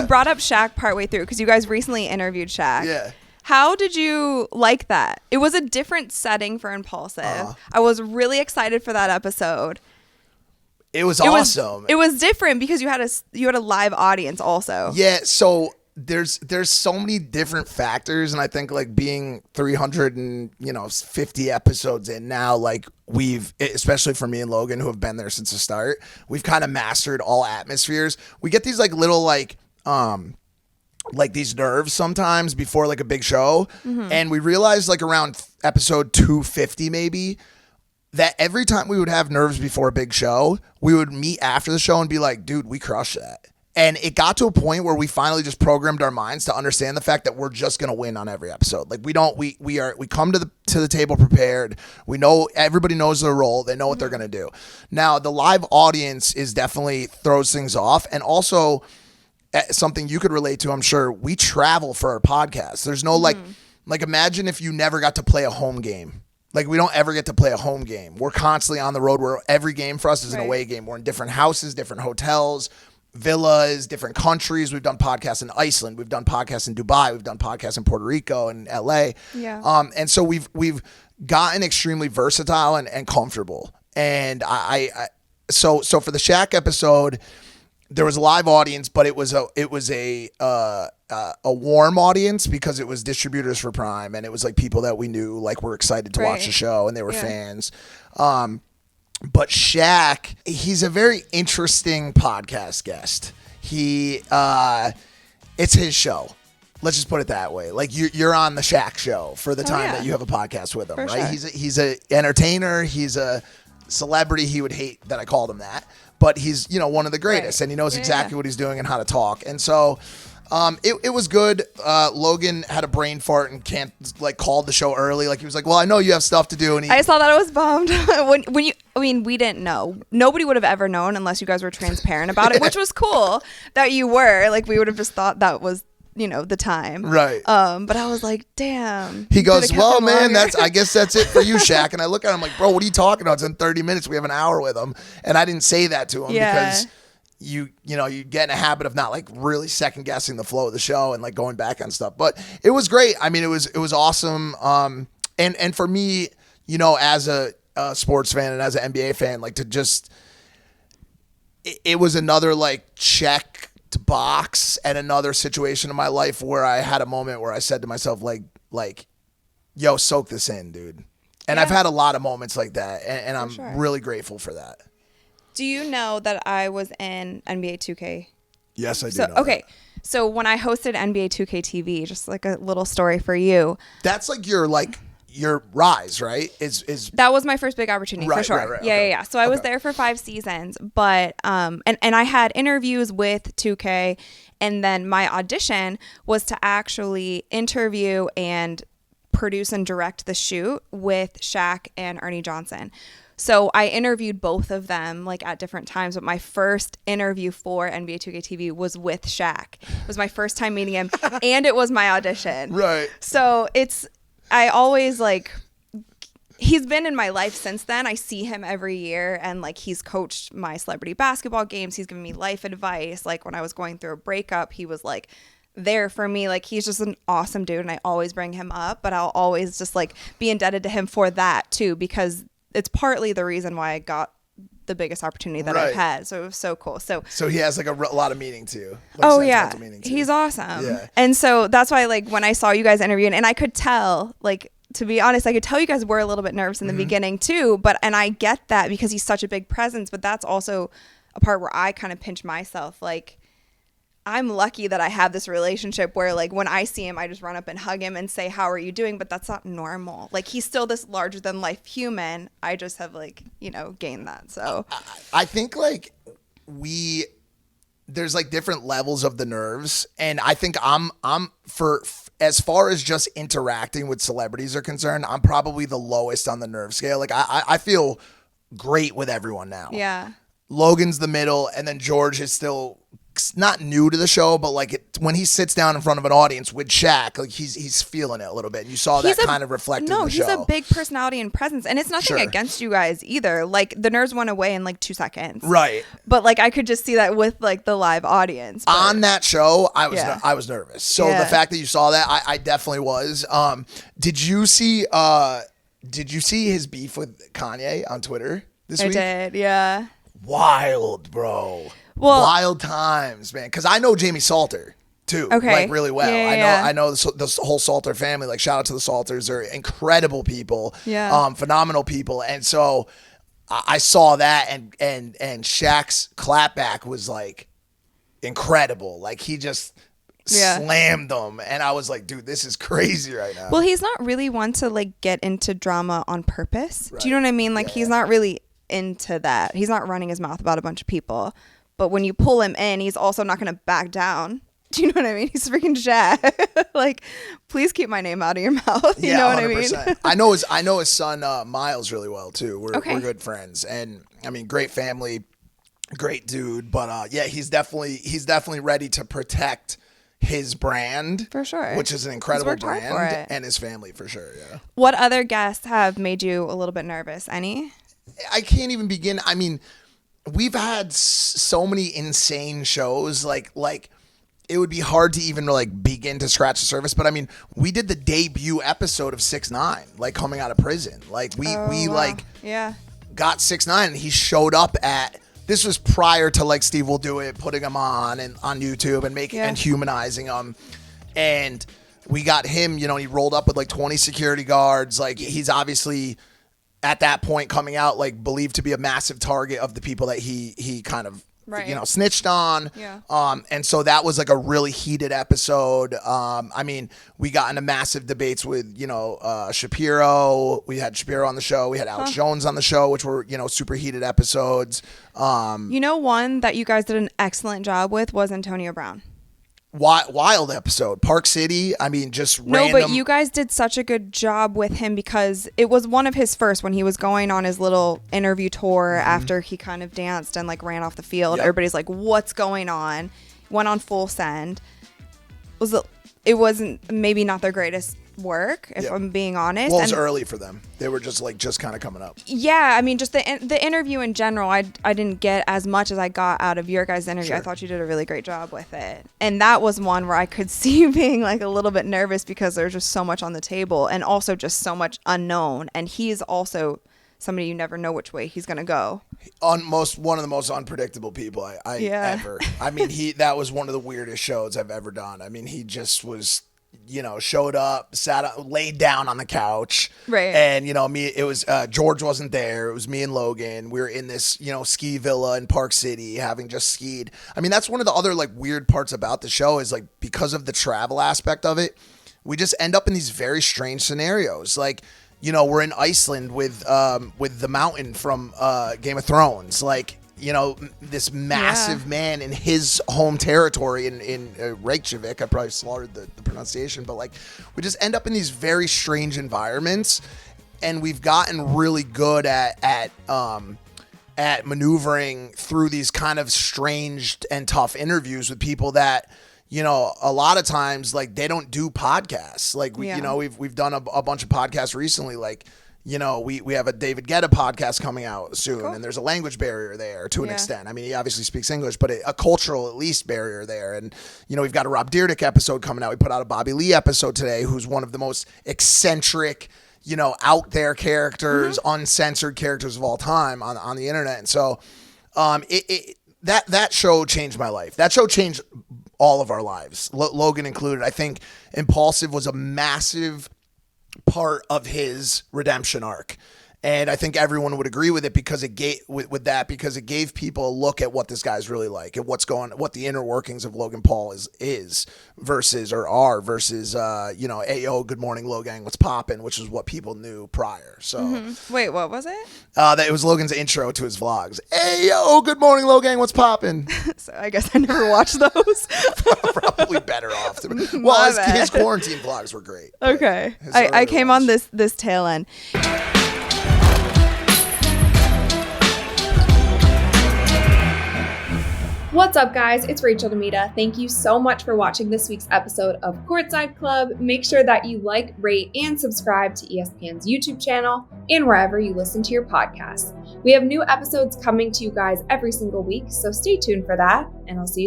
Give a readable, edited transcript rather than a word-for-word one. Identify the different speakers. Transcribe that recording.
Speaker 1: brought up Shaq partway through because you guys recently interviewed Shaq.
Speaker 2: Yeah.
Speaker 1: How did you like that? It was a different setting for Impulsive. I was really excited for that episode.
Speaker 2: It was awesome.
Speaker 1: It was different because you had a live audience also.
Speaker 2: Yeah, so there's so many different factors, and I think like being 350 episodes in now, like we've, especially for me and Logan who have been there since the start, we've kind of mastered all atmospheres. We get these like little like these nerves sometimes before like a big show, and we realized like around episode 250 maybe that every time we would have nerves before a big show, we would meet after the show and be like, dude, we crushed that. And it got to a point where we finally just programmed our minds to understand the fact that we're just gonna win on every episode. Like we come to the table prepared. We know everybody knows their role. They know what they're gonna do. Now the live audience is definitely throws things off, and also something you could relate to. I'm sure we travel for our podcast. There's no like imagine if you never got to play a home game. Like we don't ever get to play a home game. We're constantly on the road. Where every game for us is an away game. We're in different houses, different hotels, villas, different countries. We've done podcasts in Iceland. We've done podcasts in Dubai. We've done podcasts in Puerto Rico and LA.
Speaker 1: Yeah.
Speaker 2: And so we've gotten extremely versatile and comfortable. And so for the Shaq episode, there was a live audience, but it was a warm audience because it was distributors for Prime, and it was like people that we knew like were excited to watch the show, and they were fans. But Shaq, he's a very interesting podcast guest. It's his show. Let's just put it that way. Like you're on the Shaq show for the time that you have a podcast with him, for right? Sure. He's a entertainer. He's a celebrity. He would hate that I called him that, but he's one of the greatest, and he knows exactly what he's doing and how to talk. And so it was good. Logan had a brain fart and called the show early. Like he was like, well, I know you have stuff to do. And
Speaker 1: I saw that. I was bummed we didn't know. Nobody would have ever known unless you guys were transparent about it, which was cool that you were. Like we would have just thought that was the time.
Speaker 2: Right.
Speaker 1: But I was like, damn.
Speaker 2: He goes, well, man, I guess that's it for you, Shaq. And I look at him like, bro, what are you talking about? It's in 30 minutes. We have an hour with him. And I didn't say that to him because you get in a habit of not like really second guessing the flow of the show and like going back on stuff. But it was great. I mean, it was awesome. And for me, as a sports fan and as an NBA fan, like to just, it was another like check to box and another situation in my life where I had a moment where I said to myself like yo, soak this in, dude. And I've had a lot of moments like that, and I'm really grateful for that.
Speaker 1: Do you know that I was in NBA 2K?
Speaker 2: Yes, I do know that.
Speaker 1: So when I hosted NBA 2K TV, just like a little story for you.
Speaker 2: That's like your rise, right? Is
Speaker 1: that was my first big opportunity, for sure.
Speaker 2: Right.
Speaker 1: Yeah. So I was there for 5 seasons, but and I had interviews with 2K, and then my audition was to actually interview and produce and direct the shoot with Shaq and Ernie Johnson. So I interviewed both of them like at different times, but my first interview for NBA 2K TV was with Shaq. It was my first time meeting him, and it was my audition.
Speaker 2: Right.
Speaker 1: So I always he's been in my life since then. I see him every year, and like he's coached my celebrity basketball games. He's given me life advice. Like when I was going through a breakup, he was like there for me. Like he's just an awesome dude, and I always bring him up, but I'll always just like be indebted to him for that too, because it's partly the reason why I got the biggest opportunity that I've had. So it was so cool. So
Speaker 2: he has like a lot of meaning too.
Speaker 1: He's awesome.
Speaker 2: Yeah.
Speaker 1: And so that's why like when I saw you guys interviewing, and I could tell, like, to be honest, I could tell you guys were a little bit nervous in the beginning too, and I get that because he's such a big presence, but that's also a part where I kind of pinch myself. Like I'm lucky that I have this relationship where like when I see him, I just run up and hug him and say, how are you doing? But that's not normal. Like he's still this larger than life human. I just have like, gained that. So
Speaker 2: I think like there's like different levels of the nerves. And I think I'm for as far as just interacting with celebrities are concerned, I'm probably the lowest on the nerve scale. Like I feel great with everyone now.
Speaker 1: Yeah.
Speaker 2: Logan's the middle, and then George is still not new to the show, but like when he sits down in front of an audience with Shaq, like he's feeling it a little bit. You saw that kind of reflected in the show.
Speaker 1: No, he's a big personality and presence, and it's nothing against you guys either. Like the nerves went away in like 2 seconds,
Speaker 2: right?
Speaker 1: But like I could just see that with like the live audience. But
Speaker 2: on that show, I was nervous. So the fact that you saw that, I definitely was. Did you see his beef with Kanye on Twitter this week?
Speaker 1: I did, yeah.
Speaker 2: Wild, bro.
Speaker 1: Well,
Speaker 2: wild times, man. Because I know Jamie Salter too, like really well. I know the whole Salter family. Like shout out to the Salters. They're incredible people.
Speaker 1: Yeah.
Speaker 2: Phenomenal people. And so I saw that, and Shaq's clapback was like incredible. Like he just slammed them, and I was like, dude, this is crazy right now.
Speaker 1: Well, he's not really one to like get into drama on purpose. Right. Do you know what I mean? Like he's not really into that. He's not running his mouth about a bunch of people. But when you pull him in, he's also not going to back down. Do you know what I mean? He's freaking Shaq. Like, please keep my name out of your mouth. You know what 100%.
Speaker 2: I mean? I know his son Miles really well too. We're good friends, and I mean, great family, great dude. But he's definitely ready to protect his brand
Speaker 1: for sure,
Speaker 2: which is an incredible brand, and his family for sure. Yeah.
Speaker 1: What other guests have made you a little bit nervous? Any?
Speaker 2: I can't even begin. I mean, we've had so many insane shows. Like it would be hard to even like begin to scratch the surface. But I mean, we did the debut episode of 6ix9ine, like coming out of prison. Like we got 6ix9ine, and he showed up at. This was prior to like Steve Will Do It, putting him on YouTube and and humanizing him. And we got him, he rolled up with like 20 security guards. Like he's obviously at that point coming out like believed to be a massive target of the people that he kind of snitched on.
Speaker 1: Yeah.
Speaker 2: And so that was like a really heated episode. I mean, we got into massive debates with, Shapiro. We had Shapiro on the show. We had Alex Jones on the show, which were, super heated episodes.
Speaker 1: One that you guys did an excellent job with was Antonio Brown.
Speaker 2: Wild episode. Park City. I mean, just random.
Speaker 1: No, but you guys did such a good job with him because it was one of his first when he was going on his little interview tour after he kind of danced and like ran off the field. Yep. Everybody's like, what's going on? Went on full send. It wasn't maybe not their greatest work, if I'm being honest.
Speaker 2: Well, it was early for them. They were just kind of coming up.
Speaker 1: Yeah, I mean, just the interview in general, I didn't get as much as I got out of your guys' interview. Sure. I thought you did a really great job with it. And that was one where I could see you being like a little bit nervous because there's just so much on the table and also just so much unknown. And he's also somebody you never know which way he's going to go.
Speaker 2: One of the most unpredictable people I ever. I mean, that was one of the weirdest shows I've ever done. I mean, he just was, showed up, laid down on the couch.
Speaker 1: Right.
Speaker 2: And, it was, George wasn't there. It was me and Logan. We were in this, ski villa in Park City, having just skied. I mean, that's one of the other like weird parts about the show is like, because of the travel aspect of it, we just end up in these very strange scenarios. Like, we're in Iceland with the mountain from Game of Thrones. Like, this massive man in his home territory in Reykjavik. I probably slaughtered the pronunciation, but like we just end up in these very strange environments, and we've gotten really good at maneuvering through these kind of strange and tough interviews with people that, a lot of times like they don't do podcasts. Like we've done a bunch of podcasts recently. Like, we have a David Guetta podcast coming out soon, and there's a language barrier there to an extent. I mean, he obviously speaks English, but a cultural, at least, barrier there. And, we've got a Rob Dyrdek episode coming out. We put out a Bobby Lee episode today, who's one of the most eccentric, out there characters, uncensored characters of all time on the internet. And so that show changed my life. That show changed all of our lives, Logan included. I think Impulsive was a massive part of his redemption arc, and I think everyone would agree with it because it gave because it gave people a look at what this guy's really like and what the inner workings of Logan Paul is versus Ayo, good morning Logang, what's poppin', which is what people knew prior. So
Speaker 1: Wait, what was it?
Speaker 2: That it was Logan's intro to his vlogs. Ayo, good morning Logang, what's poppin'.
Speaker 1: So I guess I never watched those.
Speaker 2: Probably better off. Well, his quarantine vlogs were great.
Speaker 1: Okay, I came on this tail end.
Speaker 3: What's up, guys? It's Rachel DeMita. Thank you so much for watching this week's episode of Courtside Club. Make sure that you like, rate, and subscribe to ESPN's YouTube channel and wherever you listen to your podcasts. We have new episodes coming to you guys every single week, so stay tuned for that, and I'll see you soon.